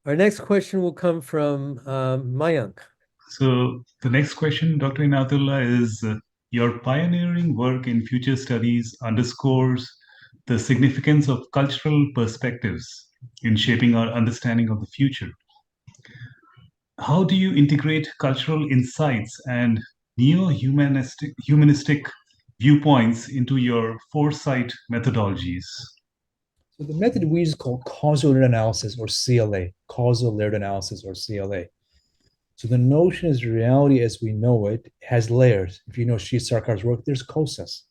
Our next question will come from Mayank. So the next question, Dr. Inayatullah, is your pioneering work in future studies underscores the significance of cultural perspectives in shaping our understanding of the future. How do you integrate cultural insights and neo-humanistic viewpoints into your foresight methodologies? So the method we use is called causal layered analysis or CLA, causal layered analysis or CLA. So the notion is reality as we know it has layers. If you know Sri Sarkar's work, there's COSAS.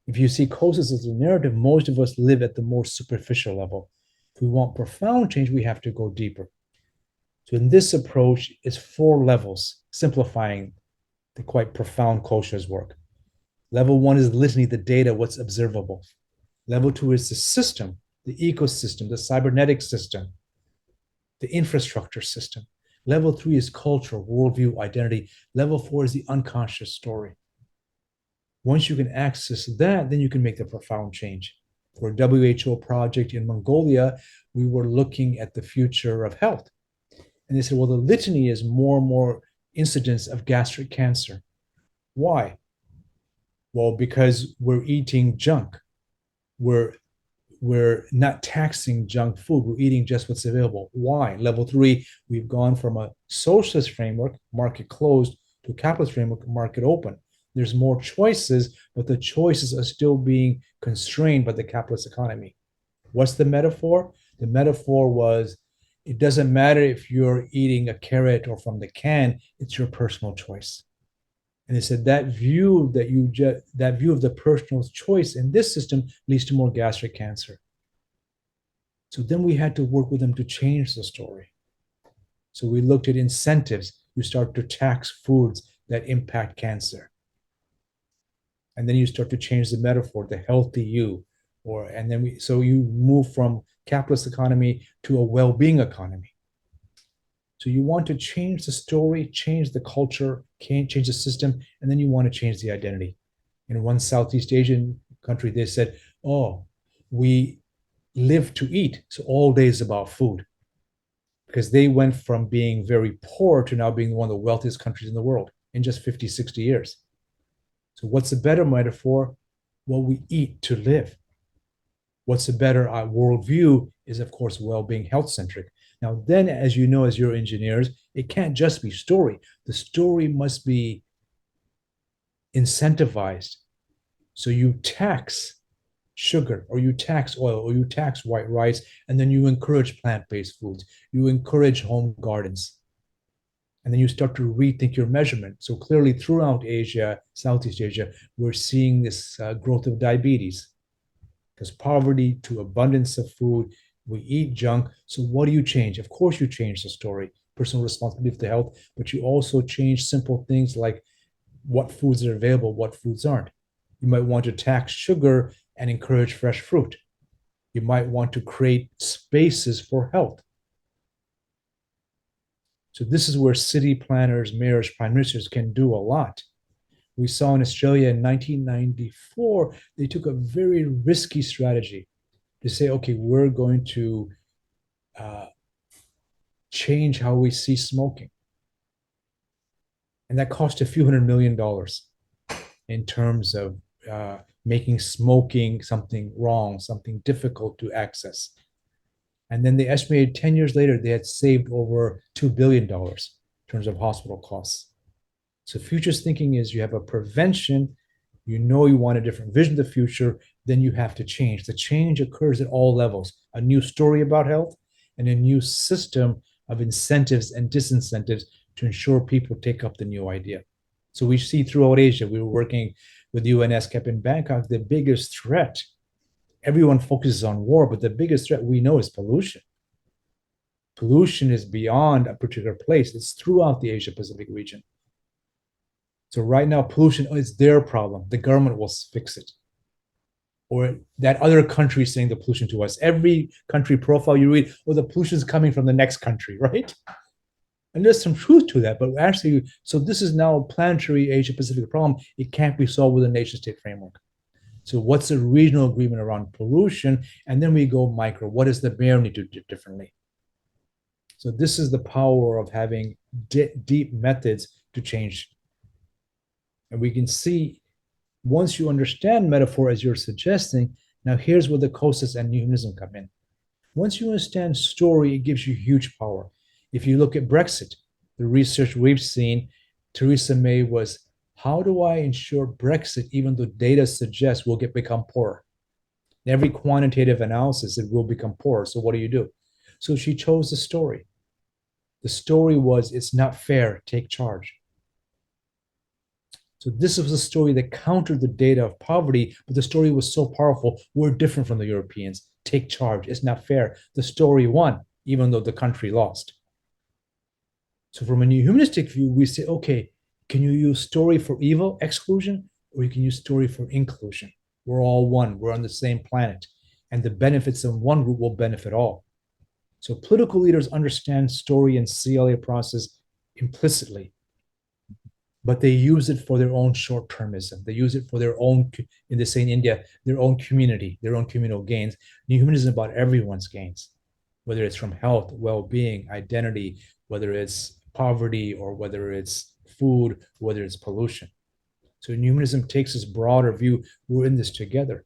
If you see COSAS as a narrative, most of us live at the more superficial level. If we want profound change, we have to go deeper. So in this approach, it's four levels, simplifying the quite profound COSAS work. Level one is listening to the data, what's observable. Level two is the system, the ecosystem, the cybernetic system, the infrastructure system. Level three is culture, worldview, identity. Level four is the unconscious story. Once you can access that, then you can make the profound change. For a WHO project in Mongolia, we were looking at the future of health. And they said, well, the litany is more and more incidence of gastric cancer. Why? Well, because we're eating junk. We're we're not taxing junk food. We're eating just what's available. Why? Level three, we've gone from a socialist framework, market closed, to a capitalist framework, market open. There's more choices, but the choices are still being constrained by the capitalist economy. What's the metaphor? The metaphor was it doesn't matter if you're eating a carrot or from the can, it's your personal choice. And they said that view of the personal choice in this system leads to more gastric cancer. So then we had to work with them to change the story. So we looked at incentives. You start to tax foods that impact cancer. And then you start to change the metaphor, the healthy you, so you move from capitalist economy to a well-being economy. So you want to change the story, change the culture, change the system, and then you want to change the identity. In one Southeast Asian country, they said, oh, we live to eat. So all day is about food. Because they went from being very poor to now being one of the wealthiest countries in the world in just 50, 60 years. So what's a better metaphor? Well, we eat to live. What's a better worldview is, of course, well-being, health-centric. Now, then, as you know, as your engineers, it can't just be story. The story must be incentivized. So you tax sugar, or you tax oil, or you tax white rice, and then you encourage plant-based foods. You encourage home gardens. And then you start to rethink your measurement. So clearly throughout Asia, Southeast Asia, we're seeing this growth of diabetes because poverty to abundance of food, we eat junk. So what do you change? Of course, you change the story, personal responsibility for the health, but you also change simple things like what foods are available, what foods aren't. You might want to tax sugar and encourage fresh fruit. You might want to create spaces for health. So this is where city planners, mayors, prime ministers can do a lot. We saw in Australia in 1994, they took a very risky strategy to say, okay, we're going to uh, change how we see smoking. And that cost a few $100 million in terms of making smoking something wrong, something difficult to access. And then they estimated 10 years later, they had saved over $2 billion in terms of hospital costs. So futures thinking is you have a prevention, you know you want a different vision of the future, then you have to change. The change occurs at all levels. A new story about health and a new system of incentives and disincentives to ensure people take up the new idea. So we see throughout Asia, we were working with UNSCAP in Bangkok, the biggest threat, everyone focuses on war, but the biggest threat we know is pollution. Pollution is beyond a particular place. It's throughout the Asia Pacific region. So right now, pollution is their problem. The government will fix it. Or that other country saying the pollution to us. Every country profile you read, oh, the pollution is coming from the next country, right? And there's some truth to that, but actually, so this is now a planetary Asia Pacific problem. It can't be solved with a nation state framework. So what's the regional agreement around pollution? And then we go micro. What does the mayor need to do differently? So this is the power of having deep methods to change. And we can see, once you understand metaphor as you're suggesting, now here's where the Kostas and Neo-Humanism come in. Once you understand story, it gives you huge power. If you look at Brexit, the research we've seen, Theresa May was, how do I ensure Brexit, even though data suggests we'll become poorer? In every quantitative analysis, it will become poorer. So what do? So she chose the story. The story was, it's not fair, take charge. So this was a story that countered the data of poverty, but the story was so powerful, we're different from the Europeans. Take charge, it's not fair. The story won, even though the country lost. So from a neo-humanistic view, we say, okay, can you use story for evil, exclusion, or you can use story for inclusion? We're all one, we're on the same planet, and the benefits of one group will benefit all. So political leaders understand story and CLA process implicitly, but they use it for their own short-termism. They use it for their own, in the same India, their own community, their own communal gains. Neo-humanism is about everyone's gains, whether it's from health, well-being, identity, whether it's poverty, or whether it's food, whether it's pollution. So Neo-humanism takes this broader view. We're in this together.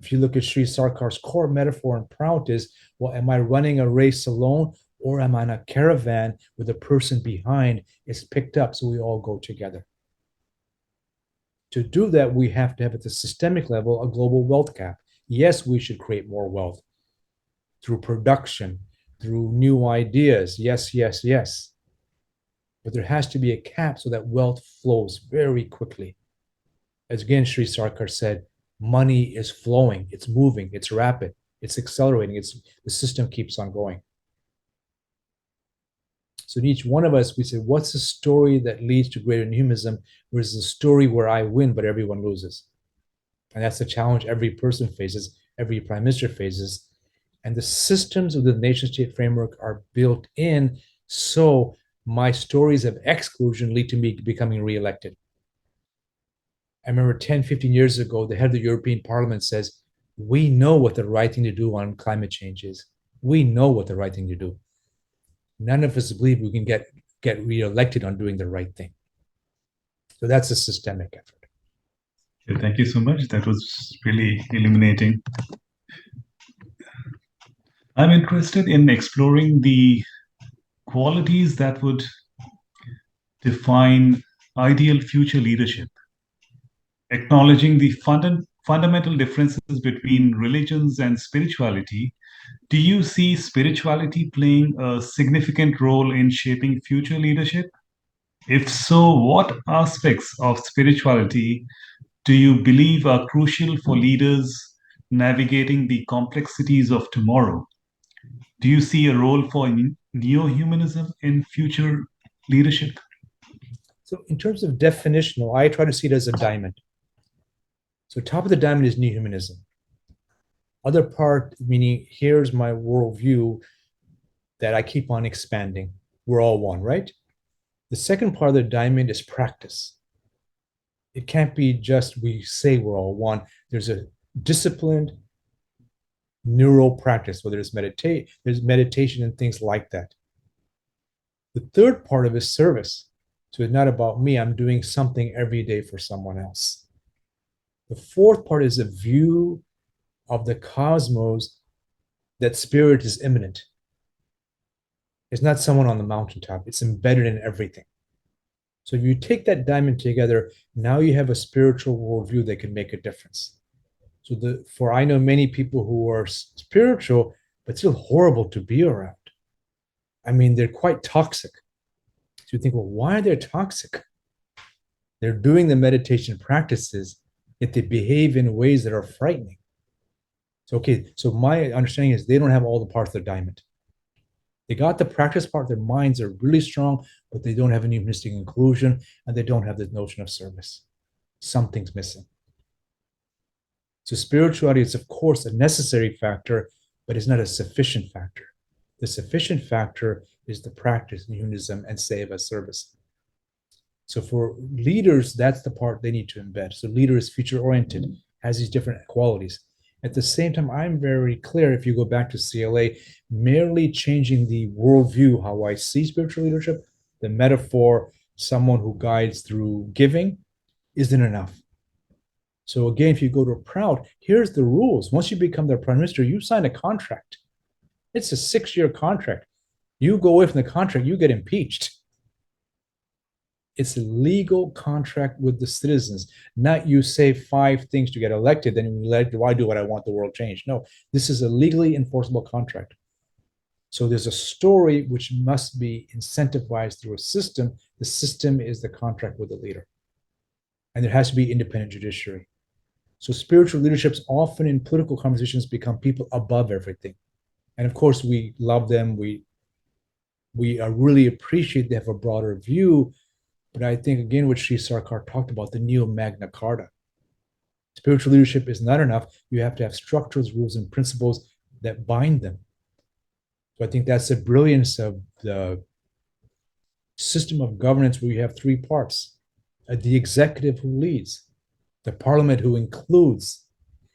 If you look at Sri Sarkar's core metaphor and prout is, well, am I running a race alone, or am I in a caravan with the person behind is picked up so we all go together? To do that, we have to have at the systemic level a global wealth cap. Yes, we should create more wealth through production, through new ideas. Yes, yes, yes. But there has to be a cap so that wealth flows very quickly. As again, Sri Sarkar said, money is flowing, it's moving, it's rapid, it's accelerating, the system keeps on going. So in each one of us, we say, what's the story that leads to greater neo-humanism versus the story where I win, but everyone loses? And that's the challenge every person faces, every prime minister faces. And the systems of the nation-state framework are built in so my stories of exclusion lead to me becoming re-elected. I remember 10, 15 years ago, the head of the European Parliament says, we know what the right thing to do on climate change is. We know what the right thing to do. None of us believe we can get re-elected on doing the right thing. So that's a systemic effort. Okay, thank you so much. That was really illuminating. I'm interested in exploring the qualities that would define ideal future leadership, acknowledging the fundamental differences between religions and spirituality. Do you see spirituality playing a significant role in shaping future leadership? If so, what aspects of spirituality do you believe are crucial for leaders navigating the complexities of tomorrow? Do you see a role for neo-humanism in future leadership? So in terms of definitional, I try to see it as a diamond. So top of the diamond is neo-humanism. Other part, meaning here's my worldview that I keep on expanding. We're all one, right? The second part of the diamond is practice. It can't be just we say we're all one. There's a disciplined neural practice, whether it's there's meditation and things like that. The third part of it is service. So it's not about me. I'm doing something every day for someone else. The fourth part is a view of the cosmos that spirit is immanent. It's not someone on the mountaintop. It's embedded in everything. So if you take that diamond together, now you have a spiritual worldview that can make a difference. So I know many people who are spiritual, but still horrible to be around. I mean, they're quite toxic. So you think, well, why are they toxic? They're doing the meditation practices, yet they behave in ways that are frightening. So, okay, so my understanding is they don't have all the parts of the diamond. They got the practice part, their minds are really strong, but they don't have any humanistic inclusion, and they don't have the notion of service. Something's missing. So spirituality is, of course, a necessary factor, but it's not a sufficient factor. The sufficient factor is the practice in humanism and seva service. So for leaders, that's the part they need to embed. So leader is future-oriented, has these different qualities. At the same time, I'm very clear, if you go back to CLA, merely changing the worldview, how I see spiritual leadership, the metaphor, someone who guides through giving, isn't enough. So again, if you go to Proud, here's the rules. Once you become the prime minister, you sign a contract. It's a 6-year contract. You go away from the contract, you get impeached. It's a legal contract with the citizens, not you say 5 things to get elected, then you let I do what I want, the world change. No, this is a legally enforceable contract. So there's a story which must be incentivized through a system. The system is the contract with the leader. And there has to be independent judiciary. So spiritual leaderships often in political conversations become people above everything. And of course, we love them. We really appreciate they have a broader view. But I think, again, what Sri Sarkar talked about, the neo-Magna Carta. Spiritual leadership is not enough. You have to have structures, rules, and principles that bind them. So I think that's the brilliance of the system of governance where you have 3 parts. The executive who leads, the parliament who includes,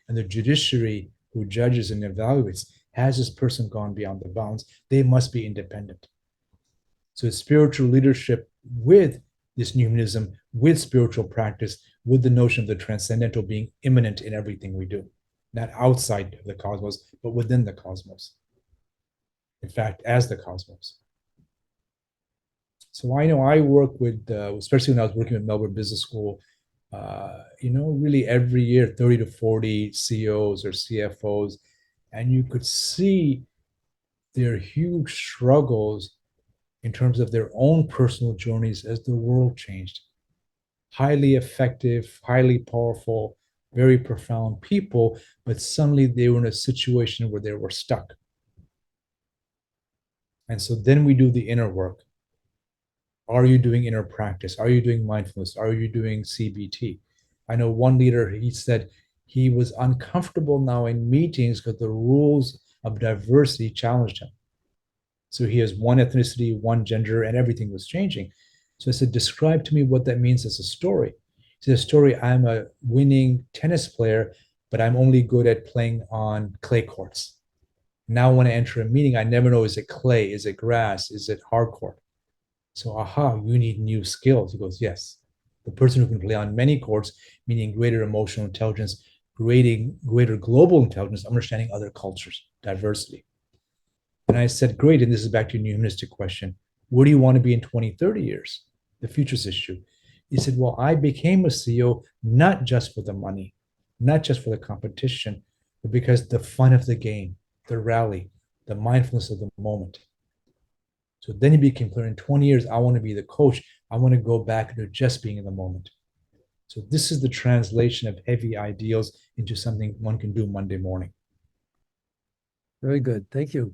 and the judiciary who judges and evaluates. Has this person gone beyond the bounds? They must be independent. So spiritual leadership with this neo-humanism, with spiritual practice, with the notion of the transcendental being immanent in everything we do, not outside of the cosmos, but within the cosmos. In fact, as the cosmos. So I know I work with, especially when I was working with Melbourne Business School, really every year, 30 to 40 CEOs or CFOs, and you could see their huge struggles in terms of their own personal journeys as the world changed. Highly effective, highly powerful, very profound people, but suddenly they were in a situation where they were stuck. And so then we do the inner work. Are you doing inner practice? Are you doing mindfulness? Are you doing CBT? I know one leader, he said he was uncomfortable now in meetings because the rules of diversity challenged him. So he has one ethnicity, one gender, and everything was changing. So I said, describe to me what that means as a story. He said, a story, I'm a winning tennis player, but I'm only good at playing on clay courts. Now when I enter a meeting, I never know, is it clay? Is it grass? Is it hard court? So, you need new skills. He goes, yes. The person who can play on many courts, meaning greater emotional intelligence, greater global intelligence, understanding other cultures, diversity. And I said, great. And this is back to your neo-humanistic question. Where do you want to be in 20, 30 years? The futures issue. He said, well, I became a CEO not just for the money, not just for the competition, but because the fun of the game, the rally, the mindfulness of the moment. So then he became clear, in 20 years, I want to be the coach. I want to go back to just being in the moment. So this is the translation of heavy ideals into something one can do Monday morning. Very good. Thank you.